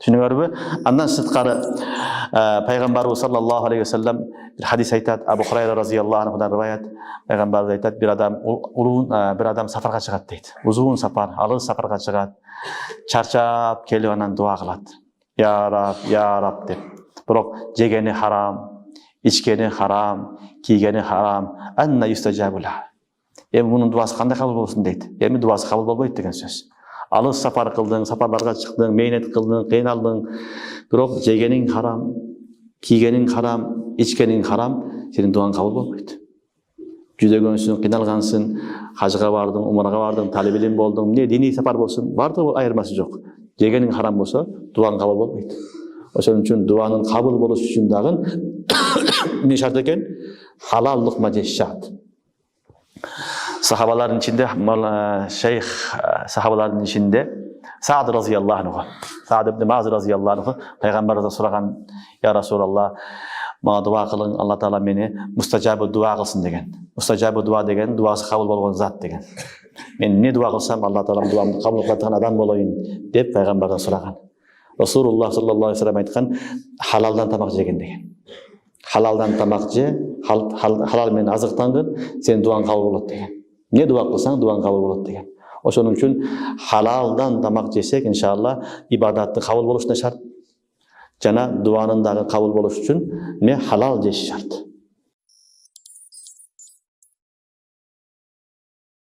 Түшүнүңөрбү? Андан сырткары пайгамбарыбыз саллаллаху алейхи ва саллям bir hadis айтат, Абу Хурайра разияллаху анхудан риваят, пайгамбарыбыз айтат, bir адам сапарга чыгат дейт. Узун сапар, алыс сапарга чыгат. Чарчап келип анан дуа кылат. Я Раб деп. Бирок жегени харам, ичкени харам, кийгени харам. Анна юстажабула. Эми мунун дуасы кандай кабыл болсун дейт. Эми дуасы кабыл болбойт деген сөз. Алыс сапар кылдың, сапарларга чыктың, мээнет кылдың, кыйналдың. Бирок жегениң харам, кийгениң харам, ичкениң харам, сенин дуаң кабыл болбойт. Жүдөгөнсүң, кыйналгансың, хажга бардың, умрага бардың, талеп илим болдуң, эмне диний сапар болсун, бардыгы айырмасы жок. Жегениң харам болсо, дуаң кабыл болбойт. Ошон үчүн дуанын кабыл болуш үчүн дагы эмне шарт экен? Халал лукма жеш шарт. Sahabaların içinde şeyh sahabaların içinde Sa'd radıyallahu anh, Sa'd ibn Muaz radıyallahu anh Peygamberimize soragan, ya Resulallah, bana dua kılın, Allah Teala meni mustajabı dua kılsın degen. Mustajabı dua degen, duası kabul bolgan zat degen. Men ne dua kılsam Allah Teala duamı kabul kılatan adam bolayın dep Peygamberden soragan. Resulullah sallallahu aleyhi ve sellem aytkan, halaldan tamak jegen degen. Halaldan tamak je, halal men azıktangın, sen duan kabul bolat degen. Ne dua kılsan duan kabul bolat degen. Oşonun üçün halaldan tamak jesek inşallah ibadatты kabul boluşuna şart. Jana duanın dagı kabul boluş üçün ne halal jeş şart.